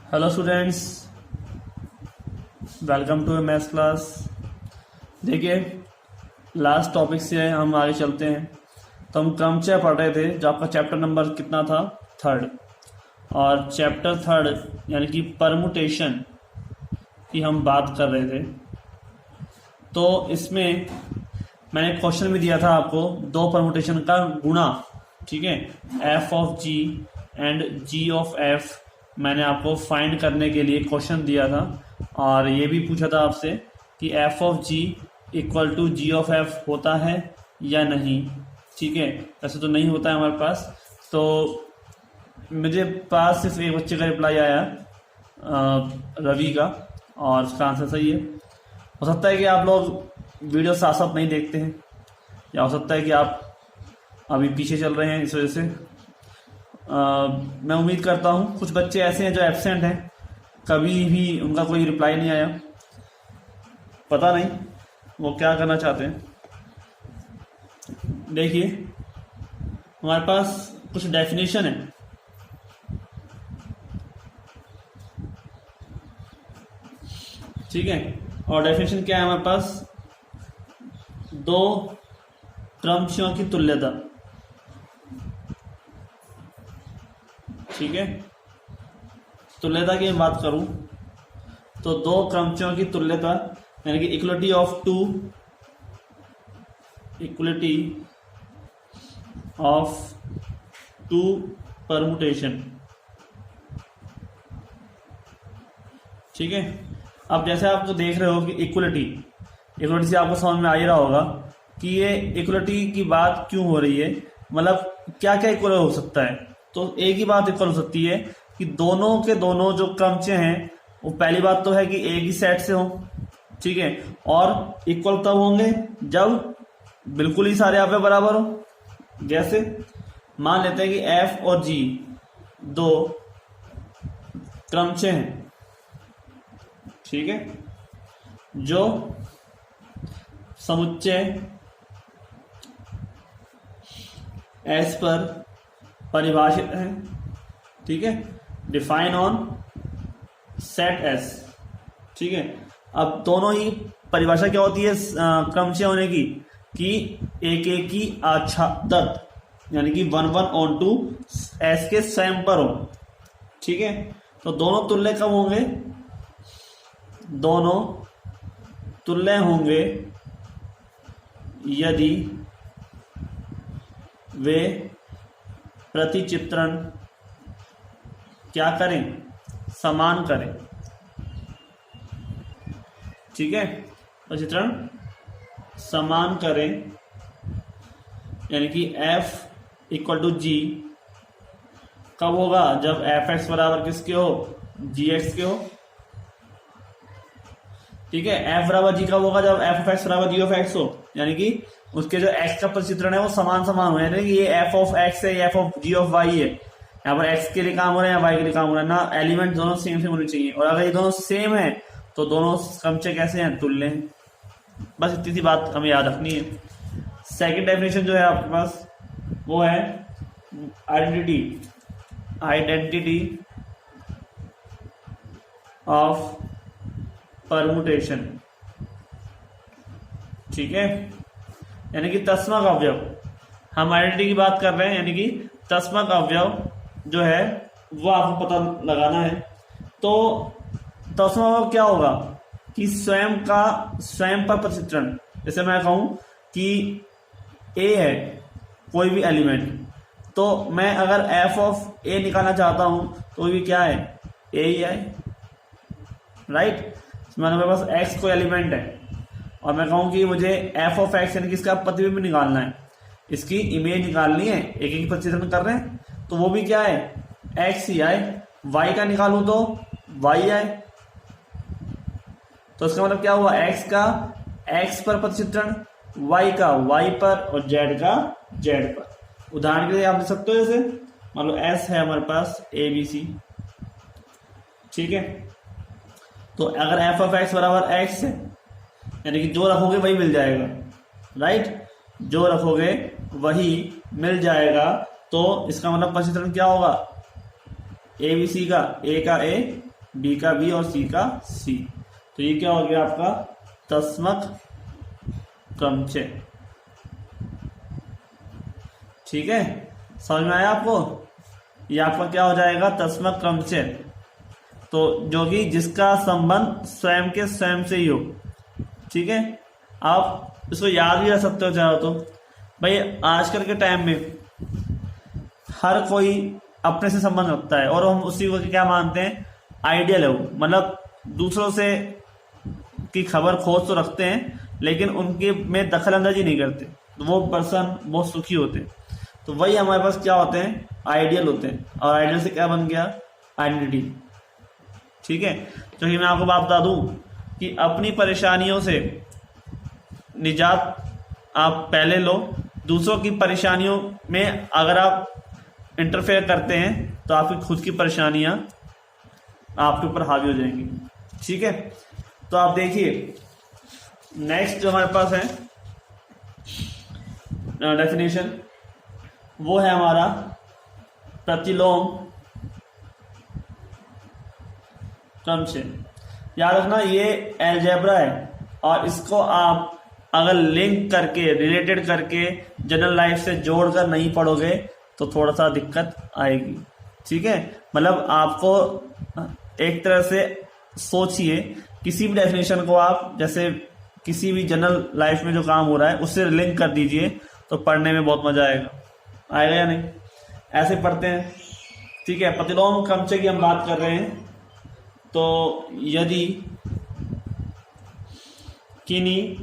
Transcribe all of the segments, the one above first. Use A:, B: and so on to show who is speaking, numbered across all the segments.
A: Hello students, welcome to maths class. देखिए, last topic से हम आगे चलते हैं। तो हम क्रमचय पढ़ रहे थे, जो आपका चैप्टर नंबर कितना था, 3rd। और चैप्टर 3rd यानी कि परमुटेशन की हम बात कर रहे थे। तो इसमें मैंने क्वेश्चन भी दिया था आपको, दो परमुटेशन का गुणा, ठीक है, f of g and g of f मैंने आपको फाइंड करने के लिए क्वेश्चन दिया था। और ये भी पूछा था आपसे कि f of g equal to g of f होता है या नहीं, ठीक है। ऐसे तो नहीं होता है हमारे पास। तो मुझे पास सिर्फ एक बच्चे का रिप्लाई आया, रवि का, और उसका आंसर सही है। हो सकता है कि आप लोग वीडियो साफ साफ नहीं देखते हैं, या हो सकता है कि आप अभी पीछे चल रहे हैं, इस वजह से मैं उम्मीद करता हूँ कुछ बच्चे ऐसे हैं जो एब्सेंट हैं, कभी भी उनका कोई रिप्लाई नहीं आया, पता नहीं वो क्या करना चाहते हैं। देखिए, हमारे पास कुछ डेफिनेशन है, ठीक है। और डेफिनेशन क्या है हमारे पास, दो क्रमचियों की तुल्यता, ठीक है। तुल्यता की मैं बात करूं तो दो क्रमचियों की तुल्यता यानी कि इक्वलिटी ऑफ टू परमुटेशन, ठीक है। अब जैसे आप तो देख रहे हो कि इक्वलिटी से आपको समझ में आ ही रहा होगा कि ये इक्वलिटी की बात क्यों हो रही है, मतलब क्या क्या इक्वल हो सकता है। तो एक ही बात इक्वल हो सकती है कि दोनों के दोनों जो क्रमचय हैं, वो पहली बात तो है कि एक ही सेट से हो, ठीक है। और इक्वल तब होंगे जब बिल्कुल ही सारे अवयव बराबर हो। जैसे मान लेते हैं कि एफ और जी दो क्रमचय हैं, ठीक है, जो समुच्चय एस पर परिभाषित है, ठीक है, डिफाइन ऑन सेट एस, ठीक है। अब दोनों ही परिभाषा क्या होती है क्रमचय होने की, कि एक एक की आच्छादित यानी कि 1 1 ऑन टू एस के स्वयं पर हो, ठीक है। तो दोनों तुल्य कब होंगे, दोनों तुल्य होंगे यदि वे प्रतिचित्रण क्या करें, समान करें, ठीक है। प्रतिचित्रण समान करें, यानी कि f इक्वल टू जी कब होगा, जब एफ एक्स बराबर किसके हो, जी एक्स के हो, ठीक है। एफ बराबर जी कब होगा, जब एफ ऑफ एक्स बराबर जी ऑफ एक्स हो, यानी कि उसके जो एक्स का प्रतिचित्रण है वो समान समान हो, यानी कि ये एफ ऑफ एक्स है, f of g of y है। यहाँ पर एक्स के लिए काम हो रहा है या वाई के लिए काम हो रहा है ना, एलिमेंट दोनों सेम सेम होने चाहिए। और अगर ये दोनों सेम है तो दोनों क्रमचय कैसे हैं, तुल्य हैं। बस इतनी सी बात हमें याद रखनी है। सेकंड डेफिनेशन जो है आपके पास वो है आइडेंटिटी ऑफ परमुटेशन, ठीक है, यानी कि तस्मक अवयव। हम आइडेंटिटी की बात कर रहे हैं, यानी कि तस्मक अवयव जो है वो आपको पता लगाना है। तो तस्मक अवयव क्या होगा कि स्वयं पर प्रतिचित्रण। जैसे मैं कहूं कि ए है कोई भी एलिमेंट, तो मैं अगर एफ ऑफ ए निकालना चाहता हूं तो भी क्या है, ए ही है, राइट। मेरे पास एक्स कोई एलिमेंट है और मैं कहूं कि मुझे एफ ऑफ एक्स यानी कि इसका प्रतिबिंब निकालना है, इसकी इमेज निकालनी है, एक एक प्रतिचित्रण कर रहे हैं, तो वो भी क्या है, एक्स ही आए। वाई का निकालूं तो वाई आए, तो इसका मतलब क्या हुआ, एक्स का एक्स पर प्रतिचित्रण, वाई का वाई पर, और जेड का जेड पर। उदाहरण के लिए आप देख सकते हो, जैसे मान लो एस है हमारे पास ए बी सी, ठीक है। तो अगर एफ ऑफ एक्स बराबर एक्स है, यानी कि जो रखोगे वही मिल जाएगा, राइट, जो रखोगे वही मिल जाएगा। तो इसका मतलब प्रतिचित्रण क्या होगा, ए बी सी का, ए का ए, बी का बी और सी का सी। तो ये क्या हो गया आपका तस्मक क्रमचे। ठीक है, समझ में आया आपको? ये आपका क्या हो जाएगा तस्मक क्रमचे। तो जो कि जिसका संबंध स्वयं के स्वयं से ही हो। ठीक है, आप इसको याद भी रख सकते हो चाहो तो। भाई आजकल के टाइम में हर कोई अपने से संबंध रखता है और हम उसी को क्या मानते हैं, आइडियल है वो। मतलब दूसरों से की खबर खोज तो रखते हैं लेकिन उनके में दखल अंदाजी नहीं करते, तो वो पर्सन बहुत सुखी होते हैं। तो वही हमारे पास क्या होते हैं, आइडियल होते हैं। और आइडियल से क्या बन गया, आइडेंटिटी। ठीक है, तो मैं आपको बात बता दूं कि अपनी परेशानियों से निजात आप पहले लो। दूसरों की परेशानियों में अगर आप इंटरफेयर करते हैं तो आपकी खुद की परेशानियां आपके ऊपर हावी हो जाएंगी। ठीक है, तो आप देखिए नेक्स्ट जो हमारे पास है डेफिनेशन, वो है हमारा प्रतिलोम क्रमचे। याद रखना ये एलजेब्रा है और इसको आप अगर लिंक करके रिलेटेड करके जनरल लाइफ से जोड़कर नहीं पढ़ोगे तो थोड़ा सा दिक्कत आएगी। ठीक है, मतलब आपको एक तरह से सोचिए किसी भी डेफिनेशन को आप जैसे किसी भी जनरल लाइफ में जो काम हो रहा है उससे लिंक कर दीजिए तो पढ़ने में बहुत मजा आएगा या नहीं? ऐसे पढ़ते हैं। ठीक है, प्रतिलोम क्रमचे की हम बात कर रहे हैं। तो यदि किन्हीं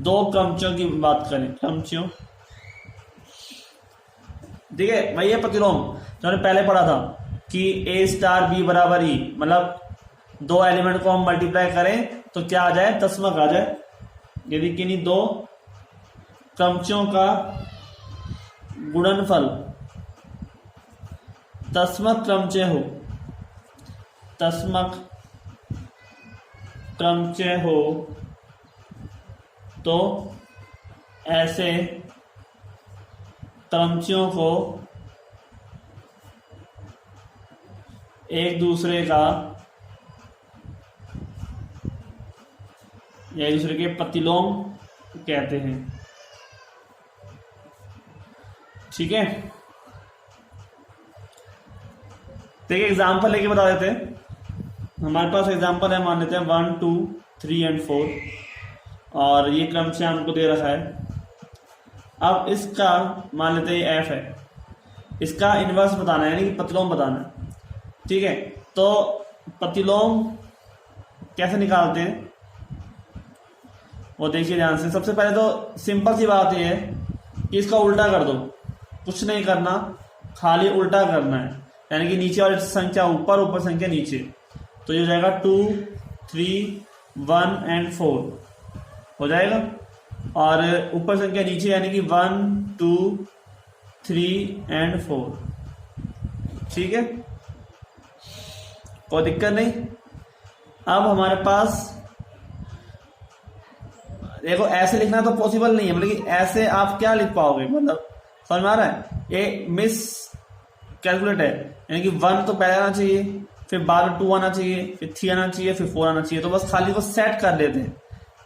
A: दो क्रमचों की बात करें, क्रमचों, ठीक है भाई, ये प्रतिलोम जो हमने पहले पढ़ा था कि ए स्टार बी बराबर ई, मतलब दो एलिमेंट को हम मल्टीप्लाई करें तो क्या आ जाए, तस्मक आ जाए। यदि किन्हीं दो क्रमचों का गुणनफल तस्मक क्रमचे हो, तस्मक क्रमचे हो तो ऐसे क्रमचियों को एक दूसरे का या एक दूसरे के प्रतिलोम कहते हैं। ठीक है, देखिए एग्जाम्पल लेके बता देते हैं। हमारे पास एग्जाम्पल है, मान लेते हैं 1 2 3 और 4 और ये क्रमचय हमको दे रखा है। अब इसका मान लेते हैं एफ है, इसका इनवर्स बताना है यानी कि प्रतिलोम बताना है। ठीक है, तो प्रतिलोम कैसे निकालते हैं वो देखिए ध्यान से। सबसे पहले तो सिंपल सी बात यह है कि इसका उल्टा कर दो, कुछ नहीं करना, खाली उल्टा करना है। यानी कि नीचे वाली संख्या ऊपर, ऊपर संख्या नीचे। तो ये हो जाएगा 2 3 1 एंड 4 हो जाएगा, और ऊपर संख्या नीचे यानी कि 1 2 3 एंड 4। ठीक है, कोई दिक्कत नहीं। अब हमारे पास देखो ऐसे लिखना तो पॉसिबल नहीं है, मतलब कि ऐसे आप क्या लिख पाओगे, मतलब समझ में आ रहा है? ये मिस कैलकुलेट है, यानी कि 1 तो पहले आना चाहिए, फिर बाद में 2 आना चाहिए, फिर 3 आना चाहिए, फिर 4 आना चाहिए। तो बस खाली को सेट कर लेते हैं।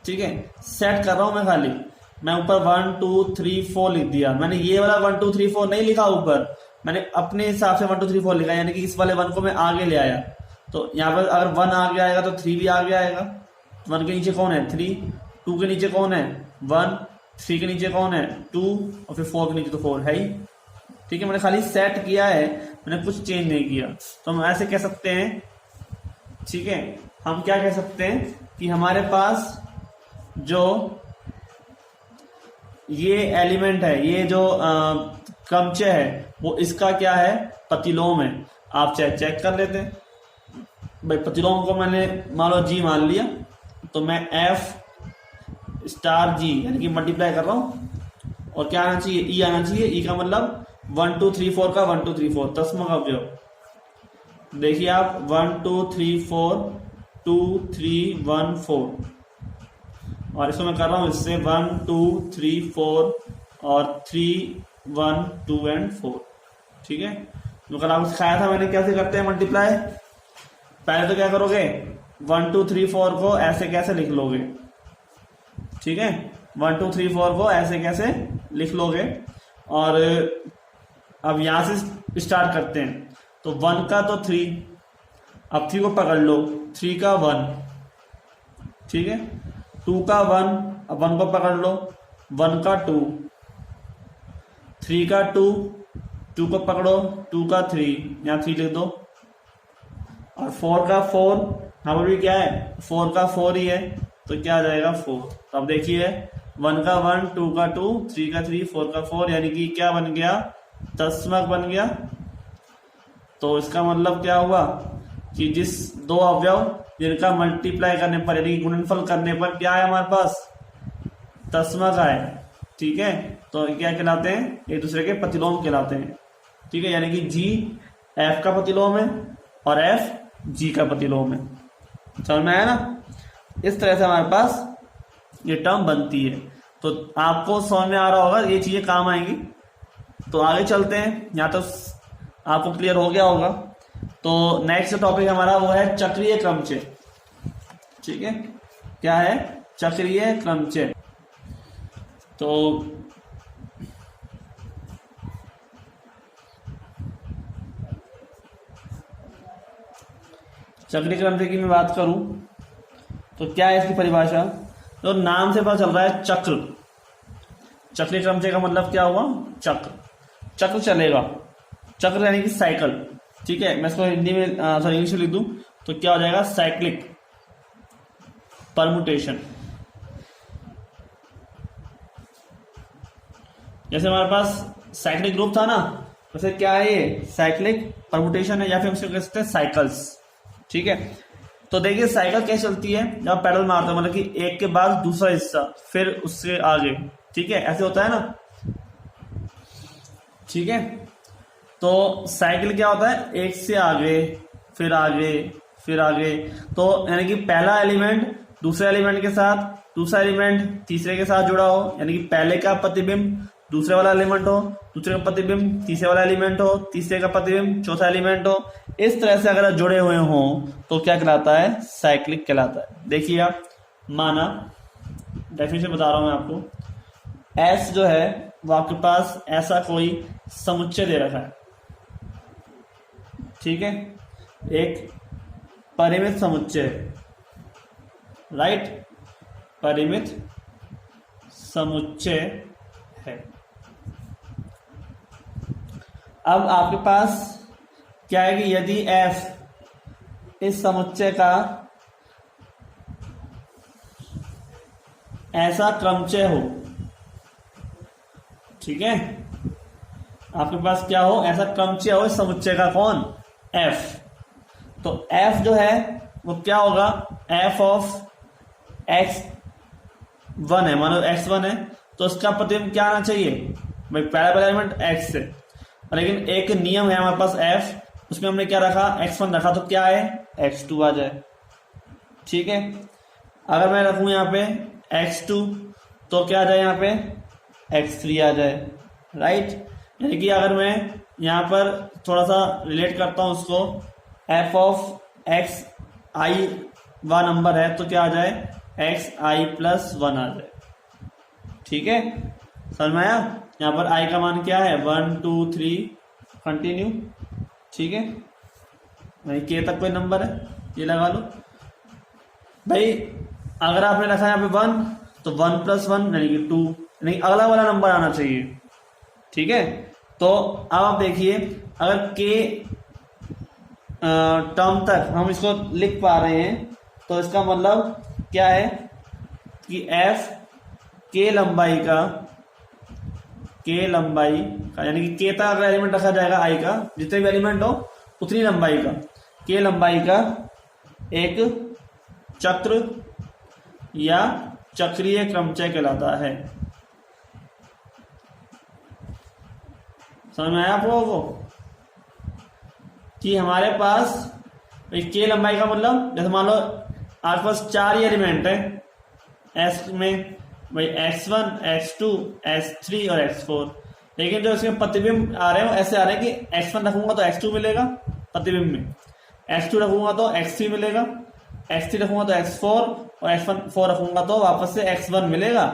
A: ठीक है, सेट कर रहा हूं मैं, खाली मैं ऊपर 1 2 3 4 लिख दिया। मैंने ये वाला 1 2 3 4 नहीं लिखा ऊपर, मैंने अपने हिसाब से 1 2 3 4 लिखा, यानी कि इस वाले 1 को मैं आगे ले आया। तो यहाँ पर अगर 1 आगे आएगा तो 3 भी आगे आएगा। 1 के नीचे कौन है, 3, 2 के नीचे कौन है, 1, 3 के नीचे कौन है, 2, और फिर 4 के नीचे तो 4 है ही। ठीक है, मैंने खाली सेट किया है, मैंने कुछ चेंज नहीं किया। तो हम ऐसे कह सकते हैं, ठीक है, हम क्या कह सकते हैं कि हमारे पास जो ये एलिमेंट है, ये जो क्रमचय है, वो इसका क्या है, प्रतिलोम है। आप चेक कर लेते हैं भाई। प्रतिलोम को मैंने मान लो जी मान लिया, तो मैं एफ स्टार जी यानी कि मल्टीप्लाई कर रहा हूं, और क्या आना चाहिए, ई आना चाहिए। ई का मतलब 1 2 3 4 का 1 2 3 4 तस्मक अवयव। देखिए आप 1 2 3 4 2 3 1 4, और इसको मैं कर रहा हूं इससे 1 2 3 4 और 3 1 2 एंड 4। ठीक है, जो कल आपको सिखाया था मैंने कैसे करते हैं मल्टीप्लाई। पहले तो क्या करोगे, 1 2 3 4 को ऐसे कैसे लिख लोगे, ठीक है, 1 2 3 4 को ऐसे कैसे लिख लोगे। और अब यहां से स्टार्ट करते हैं, तो 1 का तो 3, अब 3 को पकड़ लो, 3 का 1, ठीक है, 2 का 1, अब 1 को पकड़ लो, 1 का 2, 3 का 2, 2 को पकड़ो, 2 का 3, यहाँ 3 लिख दो, और 4 का 4, यहाँ पर भी क्या है, 4 का 4 ही है, तो क्या आ जाएगा 4। तो अब देखिए 1 का 1, 2 का 2, 3 का 3, 4 का 4, यानी कि क्या बन गया, दशमलव बन गया। तो इसका मतलब क्या हुआ कि जिस दो अवयव जिनका मल्टीप्लाई करने पर यानी गुणनफल करने पर क्या है हमारे पास, दशमलव आए, ठीक है, तो क्या कहलाते हैं, एक दूसरे के प्रतिलोम कहलाते हैं, ठीक है, यानी कि जी एफ का प्रतिलोम है और एफ जी का प्रतिलोम है। समझ में आया ना, इस तरह से हमारे पास ये टर्म बनती है। तो आपको समझ में आ रहा होगा, ये चीजें काम आएंगी। तो आगे चलते हैं, यहाँ तो आपको क्लियर हो गया होगा। तो नेक्स्ट टॉपिक हमारा वो है चक्रीय क्रमचय, ठीक है, क्या है, चक्रीय क्रमचय। तो चक्रीय क्रमचय की मैं बात करूं तो क्या है इसकी परिभाषा, तो नाम से पता चल रहा है चक्र। चक्रीय क्रमचय का मतलब क्या हुआ, चक्र, चक्र चलेगा, चक्र यानी कि साइकिल, ठीक है। मैं इसको हिंदी में सॉरी इंग्लिश में लिख दूं तो क्या हो जाएगा, साइक्लिक परमुटेशन। जैसे हमारे पास साइक्लिक ग्रुप था ना, वैसे क्या है ये साइक्लिक परमुटेशन है, या फिर हम इसको कह सकते हैं साइकिल्स, ठीक है। तो देखिए साइकिल कैसे चलती है, जब पेडल मारते हैं, मतलब कि एक के बाद दूसरा हिस्सा फिर उससे आगे, ठीक है, ऐसे होता है ना, ठीक है। तो साइकिल क्या होता है, एक से आगे फिर आगे फिर आगे, तो यानी कि पहला एलिमेंट दूसरे एलिमेंट के साथ, दूसरा एलिमेंट तीसरे के साथ जुड़ा हो, यानी कि पहले का प्रतिबिंब दूसरे वाला एलिमेंट हो, दूसरे का प्रतिबिंब तीसरे वाला एलिमेंट हो, तीसरे का प्रतिबिंब चौथा एलिमेंट हो, इस तरह से अगर जुड़े हुए हों तो क्या कहलाता है, साइक्लिक कहलाता है। देखिए आप, माना डेफिनेशन बता रहा हूं मैं आपको, एस जो है वो आपके पास ऐसा कोई समुच्चय दे रखा है, ठीक है, एक परिमित समुच्चय, राइट, परिमित समुच्चय है। अब आपके पास क्या है कि यदि f इस समुच्चय का ऐसा क्रमचय हो, ठीक है, आपके पास क्या हो, ऐसा क्रमचय हो इस समुच्चय का, कौन, f। तो f जो है वो क्या होगा, f ऑफ x1 है, मानो x1 है, तो उसका प्रतिबिंब क्या आना चाहिए भाई, पहला एलिमेंट x है, लेकिन एक नियम है हमारे पास f, उसमें हमने क्या रखा, x1 रखा, तो क्या है, x2 आ जाए, ठीक है। अगर मैं रखूं यहाँ पे x2 तो क्या आ जाए, यहाँ पे x3 आ जाए, राइट। यानी कि अगर मैं यहाँ पर थोड़ा सा रिलेट करता हूं उसको, f ऑफ x i वा नंबर है, तो क्या आ जाए, xi+1 आ जाए, ठीक है, समझ में आया। यहाँ पर i का मान क्या है, 1 2 3 कंटिन्यू, ठीक है, भाई k तक कोई नंबर है, ये लगा लो भाई। अगर आपने रखा है यहाँ पे 1 तो 1+1 यानी कि 2, यानी अगला वाला नंबर आना चाहिए, ठीक है। तो अब आप देखिए, अगर k टर्म तक हम इसको लिख पा रहे हैं तो इसका मतलब क्या है कि f k लंबाई का यानी कि k तक अगर एलिमेंट रखा जाएगा i का, जितने भी एलिमेंट हो उतनी लंबाई का, k लंबाई का एक चक्र या चक्रीय क्रमचय कहलाता है। समझ में आया आप लोगों को कि हमारे पास k लंबाई का मतलब, जैसे मान लो आपके पास 4 ही एलिमेंट है s में, भाई x1 x2 x3 और x4, लेकिन जो इसमें प्रतिबिंब आ रहे हैं वो ऐसे आ रहे हैं कि x1 रखूंगा तो x2 मिलेगा प्रतिबिंब में, x2 रखूंगा तो x3 मिलेगा, x3 रखूंगा तो x4 और x4 रखूंगा तो वापस से x1 मिलेगा,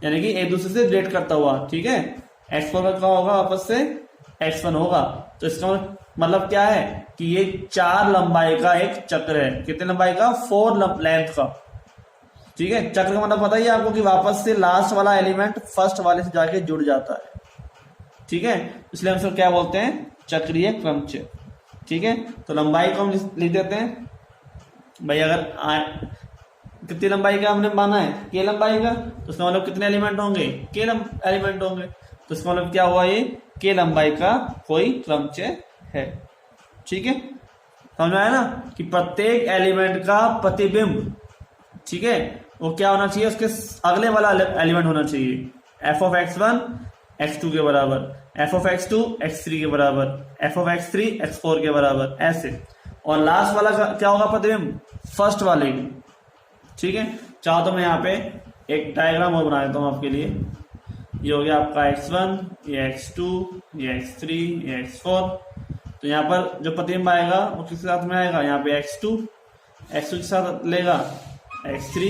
A: यानी कि एक दूसरे से रिलेट करता हुआ। ठीक है, x4 का क्या होगा, वापस से x1 होगा। तो इसका मतलब क्या है कि ये 4 लंबाई का एक चक्र है। कितने लंबाई का, 4 लेंथ का। ठीक है, चक्र का मतलब पता ही है आपको कि वापस से लास्ट वाला एलिमेंट फर्स्ट वाले से जाके जुड़ जाता है। ठीक है, इसलिए हम इसको क्या बोलते हैं, चक्रीय क्रमचय। ठीक है, तो लंबाई को हम लिख देते हैं भाई, अगर कितनी लंबाई का हमने माना है, के लंबाई का, तो उसका मतलब कितने एलिमेंट होंगे, के एलिमेंट होंगे। तो इसका मतलब क्या हुआ, ये के लंबाई का कोई क्रमचय है। ठीक है, समझ में आया ना कि प्रत्येक एलिमेंट का प्रतिबिंब, ठीक है, वो क्या होना चाहिए, उसके अगले वाला एलिमेंट होना चाहिए। एफ ऑफ x1 x2 के बराबर, एफ ऑफ x2 x3 के बराबर, एफ ऑफ x3 x4 के बराबर, ऐसे। और लास्ट वाला क्या होगा प्रतिबिंब, फर्स्ट वाले की। ठीक है, चाहो तो मैं यहाँ पे एक डायग्राम और बना देता हूँ आपके लिए। ये हो गया आपका x1, ये x2, ये x3, ये x4। तो यहाँ पर जो प्रतिबिंब आएगा वो किसके साथ में आएगा, यहाँ पे x2 के साथ लेगा x3,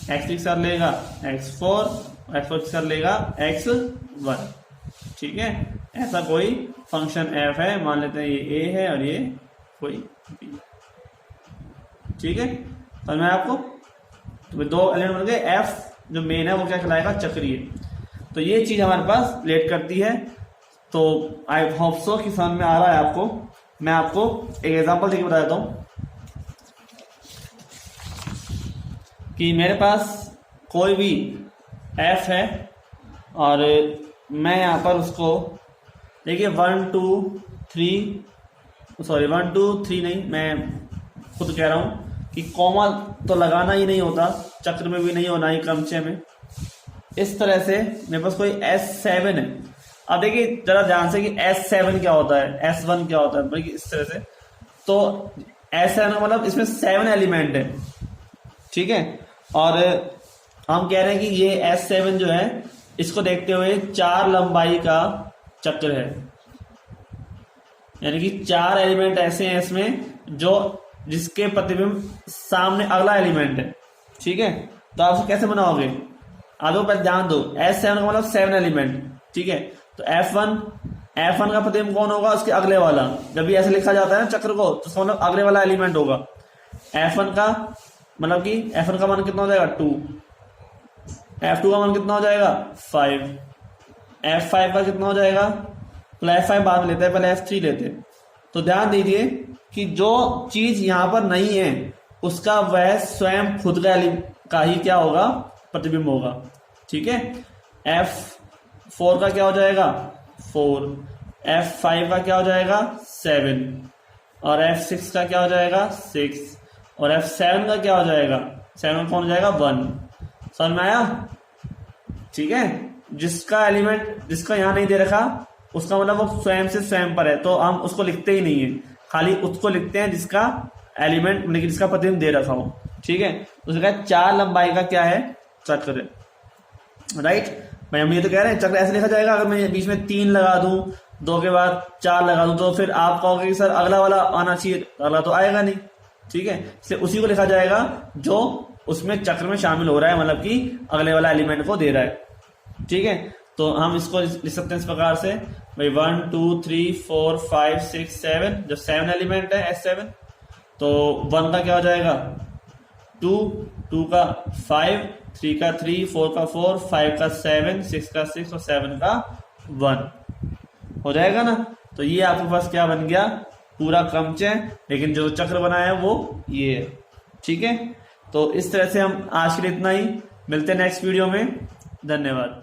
A: x3 के साथ लेगा x4, x4 के साथ लेगा x1। ठीक है, ऐसा कोई फंक्शन f है, मान लेते हैं ये a है और ये कोई b। ठीक है, समझ में आपको। तो दो एलिमेंट बन गए, f जो मेन है वो क्या कहलाएगा, चक्रीय। तो ये चीज हमारे पास रिलेट करती है। तो आई होप सो कि समझ में आ रहा है आपको। मैं आपको एक एग्जांपल देके बता देता हूं कि मेरे पास कोई भी f है और मैं यहाँ पर उसको देखिए 1 2 3 सॉरी 1 2 3 नहीं, मैं खुद कह रहा हूं कि कॉमा तो लगाना ही नहीं होता, चक्र में भी नहीं होना ही, क्रमचय में। इस तरह से मेरे पास कोई S7 है। अब देखिए जरा ध्यान से कि S7 क्या होता है, S1 क्या होता है, बल्कि इस तरह से। तो S7 का मतलब इसमें 7 एलिमेंट है। ठीक है, और हम कह रहे हैं कि ये S7 जो है, इसको देखते हुए 4 लंबाई का चक्र है, यानी कि 4 एलिमेंट ऐसे हैं इसमें जो जिसके प्रतिबिंब सामने अगला एलिमेंट है। ठीक है, तो आप कैसे बनाओगे, आप लोग पहले ध्यान दो। S7 का मतलब 7 एलिमेंट। ठीक है, तो F1 का प्रतिबिंब कौन होगा, उसके अगले वाला। जब भी ऐसे लिखा जाता है ना चक्र को, तो उसका मतलब अगले वाला एलिमेंट होगा। F1 का मतलब कि F1 का मान कितना हो जाएगा, 2। F2 का मान कितना हो जाएगा, 5। F5 का कितना हो जाएगा, तो F5 बाद में लेते हैं, पहले F3 लेते हैं। तो ध्यान दीजिए कि जो चीज यहां पर नहीं है उसका वह स्वयं खुद का ही क्या होगा, प्रतिबिंब होगा। ठीक है, F4 का क्या हो जाएगा, 4। F5 का क्या हो जाएगा, 7। और F6 का क्या हो जाएगा, 6। और F7 का क्या हो जाएगा, 7 कौन हो जाएगा, 1। समझ में आया। ठीक है, जिसका एलिमेंट जिसका यहां नहीं दे रखा उसका मतलब वो स्वयं से स्वयं पर है, तो हम उसको लिखते ही नहीं है, खाली उसको लिखते हैं जिसका एलिमेंट लेकिन जिसका प्रतिबिंब दे रखा हो। ठीक है, तो उसका 4 लंबाई का क्या है, चक्र है। राइट भाई, हम ये तो कह रहे हैं चक्र ऐसे लिखा जाएगा। अगर मैं बीच में 3 लगा दूं, 2 के बाद 4 लगा दूं, तो फिर आप कहोगे कि सर अगला वाला आना चाहिए, अगला तो आएगा नहीं। ठीक है, इसलिए उसी को लिखा जाएगा जो उसमें चक्र में शामिल हो रहा है, मतलब कि अगले वाला एलिमेंट को दे रहा है। ठीक है, तो हम इसको लिख सकते हैं इस प्रकार से भाई 1 2 3 4 5 6 7, जो 7 एलिमेंट है S7। तो 1 का क्या हो जाएगा, 2, 2 का 5, 3 का 3, 4 का 4, 5 का 7, 6 का 6 और 7 का 1 हो जाएगा ना। तो ये आपके पास क्या बन गया, पूरा क्रमचय, लेकिन जो चक्र बनाया है वो ये है। ठीक है, तो इस तरह से हम आज के लिए इतना ही, मिलते हैं नेक्स्ट वीडियो में। धन्यवाद।